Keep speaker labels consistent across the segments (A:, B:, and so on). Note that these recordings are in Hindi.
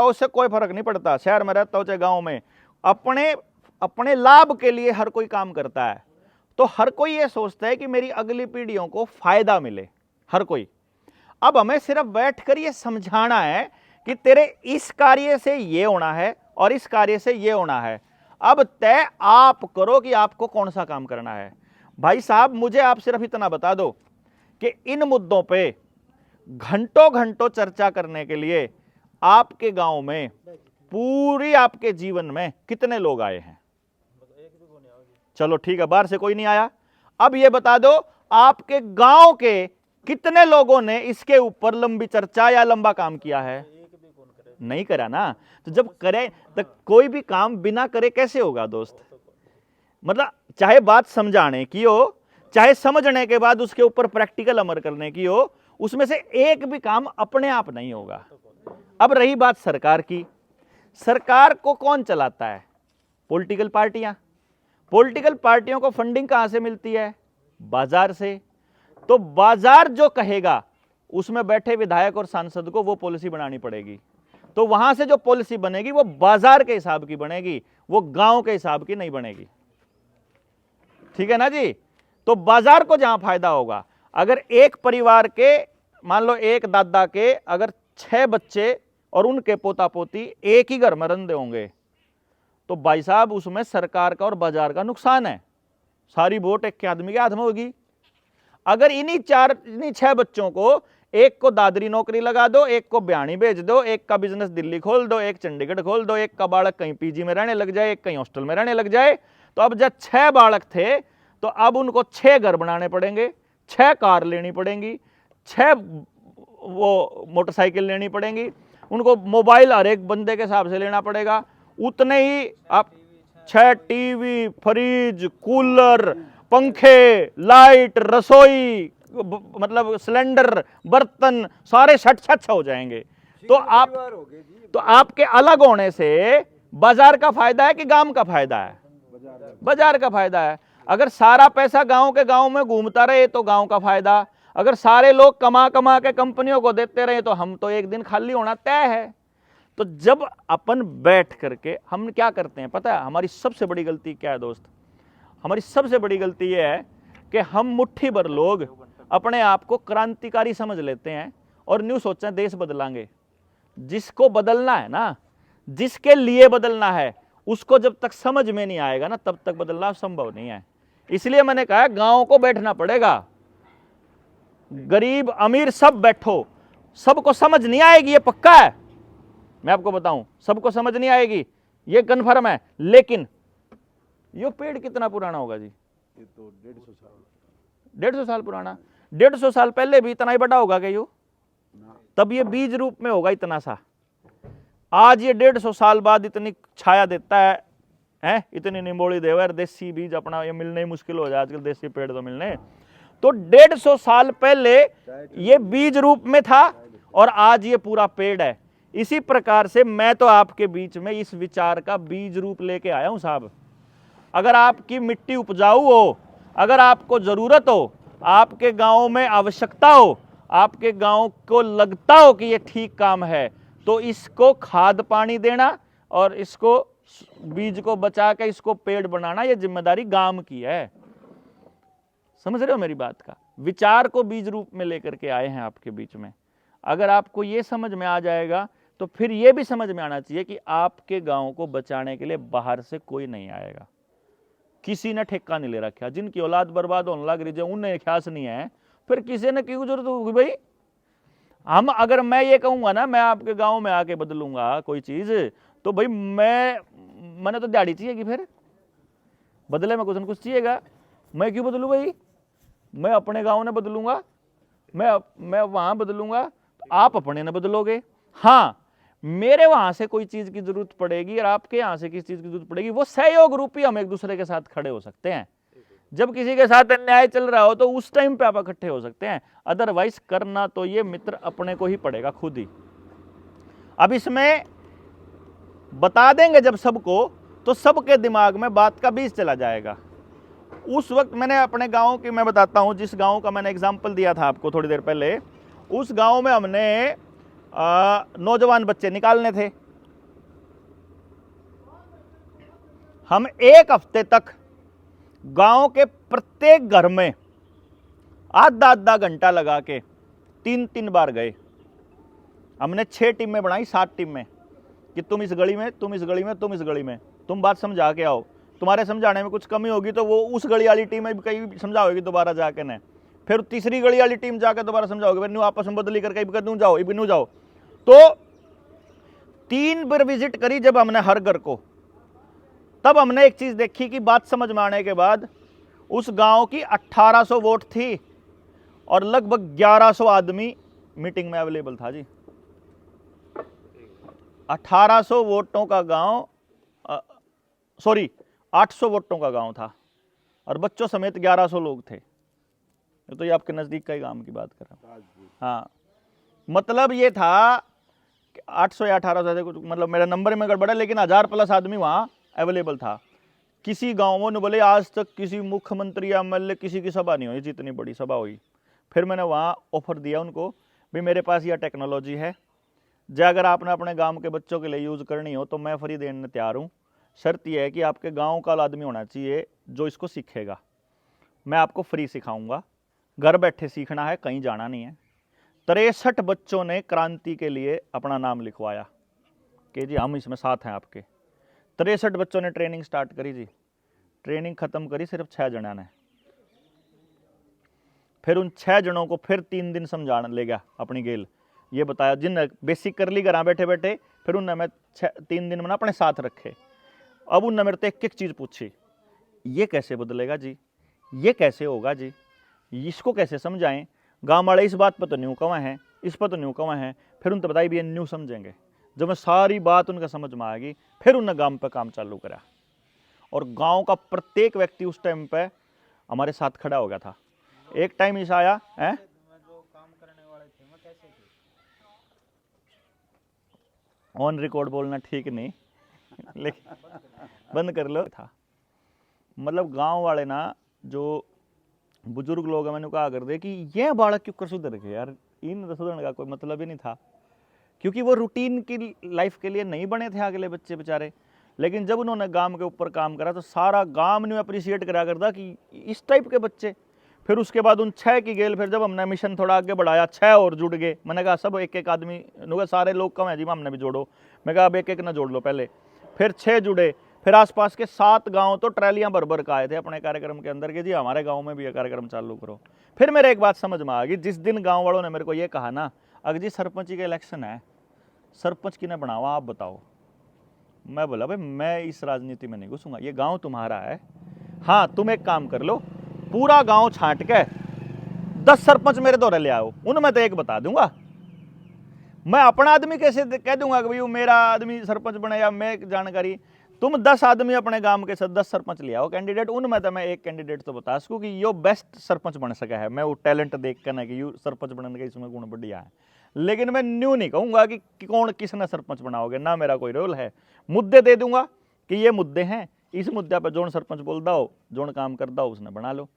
A: उससे कोई फर्क नहीं पड़ता, शहर में रहता हो चाहे गांव में, अपने अपने लाभ के लिए हर कोई काम करता है। तो हर कोई ये सोचता है कि मेरी अगली पीढ़ियों को फायदा मिले, हर कोई। अब हमें सिर्फ बैठकर ये समझाना है कि तेरे इस कार्य से ये होना है और इस कार्य से ये होना है, अब तय आप करो कि आपको कौन सा काम करना है। भाई साहब, मुझे आप सिर्फ इतना बता दो कि इन मुद्दों पे घंटों घंटों चर्चा करने के लिए आपके गांव में पूरी आपके जीवन में कितने लोग आए हैं? चलो ठीक है, बाहर से कोई नहीं आया। अब ये बता दो, आपके गांव के कितने लोगों ने इसके ऊपर लंबी चर्चा या लंबा काम किया है? नहीं करा ना। तो जब करे तो कोई भी काम बिना करे कैसे होगा दोस्त? मतलब चाहे बात समझाने की हो, चाहे समझने के बाद उसके ऊपर प्रैक्टिकल अमल करने की हो, उसमें से एक भी काम अपने आप नहीं होगा। अब रही बात सरकार की, सरकार को कौन चलाता है? पॉलिटिकल पार्टियां। पॉलिटिकल पार्टियों को फंडिंग कहां से मिलती है? बाजार से। तो बाजार जो कहेगा उसमें बैठे विधायक और सांसद को वो पॉलिसी बनानी पड़ेगी। तो वहां से जो पॉलिसी बनेगी वो बाजार के हिसाब की बनेगी, वो गांव के हिसाब की नहीं बनेगी। ठीक है ना जी? तो बाजार को जहां फायदा होगा, अगर एक परिवार के मान लो एक दादा के अगर 6 बच्चे और उनके पोता पोती एक ही घर में रहते होंगे, तो भाई साहब उसमें सरकार का और बाजार का नुकसान है। सारी वोट एक के आदमी के हाथ में होगी। अगर इन्हीं 6 बच्चों को, एक को दादरी नौकरी लगा दो, एक को ब्याणी भेज दो, एक का बिजनेस दिल्ली खोल दो, एक चंडीगढ़ खोल दो, एक का बालक कहीं पीजी में रहने लग जाए, एक कहीं हॉस्टल में रहने लग जाए, तो अब जब 6 बालक थे तो अब उनको 6 घर बनाने पड़ेंगे, 6 कार लेनी पड़ेंगी, 6 वो मोटरसाइकिल लेनी पड़ेंगी, उनको मोबाइल हर एक बंदे के हिसाब से लेना पड़ेगा, उतने ही आप 6 टीवी, फ्रिज, कूलर, पंखे, लाइट, रसोई, मतलब सिलेंडर, बर्तन सारे छट हो जाएंगे। तो आपके अलग होने से बाजार का फायदा है कि गांव का फायदा है? बाजार का फायदा है। अगर सारा पैसा गांव के गांव में घूमता रहे तो गांव का फायदा, अगर सारे लोग कमा कमा के कंपनियों को देते रहे तो हम तो एक दिन खाली होना तय है। तो जब अपन बैठ करके हम क्या करते हैं पता है? हमारी सबसे बड़ी गलती क्या है दोस्त? हमारी सबसे बड़ी गलती यह है कि हम मुट्ठी भर लोग अपने आप को क्रांतिकारी समझ लेते हैं और न्यू सोचते हैं देश बदलांगे। जिसको बदलना है ना, जिसके लिए बदलना है, उसको जब तक समझ में नहीं आएगा ना, तब तक बदलना संभव नहीं है। इसलिए मैंने कहा गांव को बैठना पड़ेगा। गरीब अमीर सब बैठो, सबको समझ नहीं आएगी, ये पक्का है। मैं आपको बताऊं, सबको समझ नहीं आएगी, ये कन्फर्म है। लेकिन ये पेड़ कितना पुराना होगा जी? ये तो 150 साल पुराना। 150 साल पहले भी इतना ही बड़ा होगा क्या यो? तब ये बीज रूप में होगा इतना सा। आज ये 150 साल बाद इतनी छाया देता है, इतनी निम्बोड़ी देवर, देसी बीज अपना ये मिलने ही मुश्किल हो जाए आजकल, देसी पेड़ तो मिलने। तो 150 साल पहले ये बीज रूप में था और आज ये पूरा पेड़ है। इसी प्रकार से मैं तो आपके बीच में इस विचार का बीज रूप लेके आया हूं साहब। अगर आपकी मिट्टी उपजाऊ हो, अगर आपको जरूरत हो, आपके गांव में आवश्यकता हो, आपके गांव को लगता हो कि ये ठीक काम है, तो इसको खाद पानी देना और इसको बीज को बचा के इसको पेड़ बनाना, ये जिम्मेदारी गांव की है। समझ रहे हो मेरी बात का? विचार को बीज रूप में लेकर के आए हैं आपके बीच में। अगर आपको ये समझ में आ जाएगा तो फिर ये भी समझ में आना चाहिए कि आपके गांव को बचाने के लिए बाहर से कोई नहीं आएगा। किसी ने ठेका नहीं ले रखा। जिनकी औलाद बर्बाद होने लग रही है उन्हें ख्यास नहीं है, फिर किसी ने क्यों जरूरत होगी भाई? हम अगर मैं ये कहूंगा ना मैं आपके गांव में आके बदलूंगा कोई चीज, तो भाई मैंने तो दिहाड़ी चाहिए कि फिर बदले में कुछ न कुछ चाहिएगा। मैं क्यों बदलूं भाई? मैं अपने गांव में बदलूंगा, मैं वहां बदलूंगा, तो आप अपने न बदलोगे। हाँ, मेरे वहां से कोई चीज की जरूरत पड़ेगी और आपके यहां से किस चीज की जरूरत पड़ेगी, वो सहयोग रूपी हम एक दूसरे के साथ खड़े हो सकते हैं। जब किसी के साथ अन्याय चल रहा हो तो उस टाइम पे आप इकट्ठे हो सकते हैं, अदरवाइज करना तो ये मित्र अपने को ही पड़ेगा खुद ही। अब इसमें बता देंगे जब सबको, तो सबके दिमाग में बात का बीज चला जाएगा। उस वक्त मैंने अपने गांव की मैं बताता हूं, जिस गांव का मैंने एग्जाम्पल दिया था आपको थोड़ी देर पहले, उस गांव में हमने नौजवान बच्चे निकालने थे। हम एक हफ्ते तक गांव के प्रत्येक घर में आधा आधा घंटा लगा के 3-3 बार गए। हमने 6 टीमें बनाई, 7 टीमें, कि तुम इस गली में, तुम इस गली में, तुम इस गली में, तुम बात समझा के आओ। तुम्हारे समझाने में कुछ कमी होगी तो वो उस गली वाली टीम में भी कहीं समझाओगी दोबारा जाके ने, फिर तीसरी गली वाली टीम जाके दोबारा समझाओगे, फिर न्यू आपस में बदली करके इब जाओ, इब न्यू जाओ। तो 3 बार विजिट करी जब हमने हर घर को, तब हमने एक चीज देखी कि बात समझ में आने के बाद उस गांव की 1800 वोट थी और लगभग 1100 आदमी मीटिंग में अवेलेबल था जी। 1800 वोटों का गांव, सॉरी 800 वोटों का गांव था और बच्चों समेत 1100 लोग थे। तो ये आपके नजदीक का ही गांव की बात कर रहा हूं। हाँ, मतलब ये था कि 800 या 1800 ऐसे कुछ, मतलब मेरा नंबर में गड़बड़ है, लेकिन 1000+ आदमी वहां अवेलेबल था। किसी गाँव में बोले आज तक किसी मुख्यमंत्री या एमएलए किसी की सभा नहीं हुई जितनी बड़ी सभा हुई। फिर मैंने वहाँ ऑफर दिया उनको भी मेरे पास यह टेक्नोलॉजी है, जो अगर आपने अपने गांव के बच्चों के लिए यूज़ करनी हो तो मैं फ्री देने तैयार हूँ। शर्त यह है कि आपके गांव का आदमी होना चाहिए जो इसको सीखेगा। मैं आपको फ्री सिखाऊंगा, घर बैठे सीखना है, कहीं जाना नहीं है। 63 बच्चों ने क्रांति के लिए अपना नाम लिखवाया कि जी हम इसमें साथ हैं आपके। 63 बच्चों ने ट्रेनिंग स्टार्ट करी जी। ट्रेनिंग खत्म करी सिर्फ 6 जणों ने। फिर उन 6 जनों को फिर 3 दिन समझाने ले गया अपनी गेल, ये बताया जिन बेसिक कर ली घर बैठे बैठे, फिर उनने मैं 3 दिन में अपने साथ रखे। अब उनने मेरे से एक चीज़ पूछी, ये कैसे बदलेगा जी, ये कैसे होगा जी, इसको कैसे समझाएं, गाँव वाले इस बात पर तो न्यू कवा हैं, इस पर तो न्यू कवा हैं। फिर उनसे बताई भी ये न्यू समझेंगे। जब मैं सारी बात उनका समझ में आ गई, फिर उनने गांव पर काम चालू करा और गांव का प्रत्येक व्यक्ति उस टाइम पे हमारे साथ खड़ा हो गया था। एक टाइम ऐसा आया है, जो काम करने वाले थे मैं कैसे थे, ऑन रिकॉर्ड बोलना ठीक नहीं लेकिन बंद कर लो था। मतलब गांव वाले ना, जो बुजुर्ग लोग हैं, मैंने कहा कर दे कि ये बालक क्यों कर सुधर गए यार, इन सुधरने का कोई मतलब ही नहीं था, क्योंकि वो रूटीन की लाइफ के लिए नहीं बने थे अगले बच्चे बेचारे। लेकिन जब उन्होंने गांव के ऊपर काम करा तो सारा गांव ने अप्रिशिएट करा करता कि इस टाइप के बच्चे। फिर उसके बाद उन 6 की गेल, फिर जब हमने मिशन थोड़ा आगे बढ़ाया 6 और जुड़ गए। मैंने कहा सब एक एक आदमी, सारे लोग कम है जी, हमने भी जोड़ो। मैं कहा अब एक एक ना जोड़ लो पहले। फिर 6 जुड़े, फिर आसपास के 7 गांव तो ट्रैलियां भर भर के आए थे अपने कार्यक्रम के अंदर कि जी हमारे गांव में भी ये कार्यक्रम चालू करो। फिर मेरे एक बात समझ में आ गई, जिस दिन गाँव वालों ने मेरे को ये कहा ना, अगर जी सरपंच का इलेक्शन है, सरपंच किने बनावा आप बताओ। मैं बोला भाई मैं इस राजनीति में नहीं घुसूंगा, ये गांव तुम्हारा है। हाँ तुम एक काम कर लो, पूरा गांव छांट के 10 सरपंच मेरे दौरे ले आओ, उनमें तो एक बता दूंगा। मैं अपना आदमी कैसे कह दूंगा कि भाई वो मेरा आदमी सरपंच बने या मैं जानकारी। तुम 10 आदमी अपने गांव के साथ 10 सरपंच ले आओ कैंडिडेट, उनमें तो मैं एक कैंडिडेट तो बता सकूँ कि यो बेस्ट सरपंच बन सका है। मैं वो टैलेंट देख कर ना कि यू सरपंच बनने का इसमें गुण बढ़िया है। लेकिन मैं न्यू नहीं कहूंगा कि कौन किसने सरपंच बनाओगे, ना मेरा कोई रोल है। मुद्दे दे दूंगा कि ये मुद्दे हैं, इस मुद्दे पर जोन सरपंच बोलता हो, जोन काम करता हो उसने बना लो।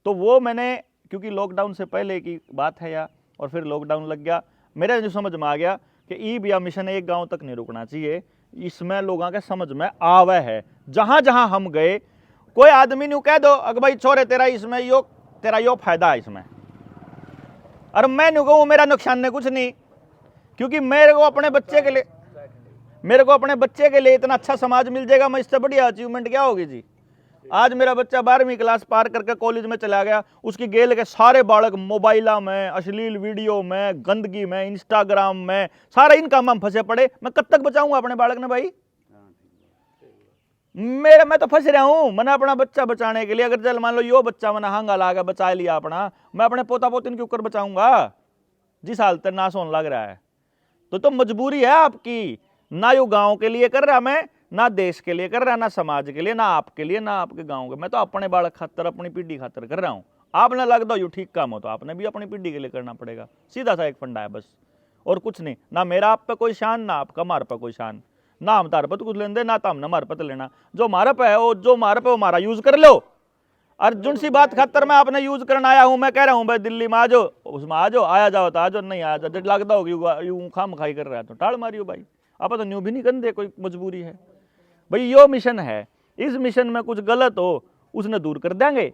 A: तो वो मैंने, क्योंकि लॉकडाउन से पहले की बात है या, और फिर लॉकडाउन लग गया, मेरे जो समझ में आ गया कि ई बिया मिशन एक गांव तक नहीं रुकना चाहिए। इसमें लोगों के समझ में आवे है। जहां जहां हम गए, कोई आदमी नहीं कह दो अगर भाई छोरे तेरा इसमें यो, तेरा यो फायदा है इसमें, और मैं नहीं कहूँ मेरा नुकसान नहीं कुछ नहीं, क्योंकि मेरे को अपने बच्चे के लिए इतना अच्छा समाज मिल जाएगा, मैं इससे बढ़िया अचीवमेंट क्या होगी जी। आज मेरा बच्चा 12वीं क्लास पार करके कॉलेज में चला गया, उसकी गेल के सारे बालक मोबाइला में, अश्लील वीडियो में, गंदगी में, इंस्टाग्राम में, सारे इन काम में फंसे पड़े। मैं कब तक बचाऊंगा अपने बालक ने भाई? मैं तो फंस रहा हूं। मैंने अपना बच्चा बचाने के लिए, अगर चल मान लो यो बच्चा मैंने हांगा ला बचा लिया अपना, मैं अपने पोता पोतिन के ऊपर बचाऊंगा जिस हाल तक नाश होने लग रहा है। तो मजबूरी है आपकी, ना यो गांव के लिए कर रहा मैं, ना देश के लिए कर रहा, ना समाज के लिए, ना आपके लिए, ना आपके गांव के। मैं तो अपने बालक खातर, अपनी पीढ़ी खातर कर रहा हूं। आपने लगता हो यू ठीक काम हो तो आपने भी अपनी पीढ़ी के लिए करना पड़ेगा। सीधा सा एक फंडा है बस, और कुछ नहीं। ना मेरा आप पे कोई शान, ना आपका हमारे पे कोई शान, ना हम तार पे तो कुछ लेने, ना तो हमने हमारे पे तो लेना। जो हमारे पे है, वो जो हमारे पे हमारा यूज कर लो। अर्जुन सी बात खातर मैं आपने यूज करना आया हूं। मैं कह रहा हूं भाई दिल्ली में आ जाओ, उसमें आ जाओ, आया जाओ तो आ जाओ, नहीं आया जाओ। लगता होगा यूं खाम खाई कर रहा है तो टाल मारियो भाई। आप तो न्यू भी नहीं कर दे, कोई मजबूरी है भाई। यो मिशन है इस मिशन में कुछ गलत हो उसने दूर कर देंगे,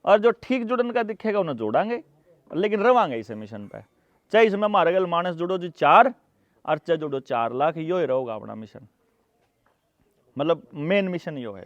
A: और जो ठीक जुड़न का दिखेगा उन्हें जोड़ांगे, लेकिन रवांगे इसे मिशन पे। चाहे इसमें हमारे गल मानस जुड़ो जी 4 और चाहे जुड़ो 4 लाख, यो ही रहोगा अपना मिशन, मतलब मेन मिशन यो है।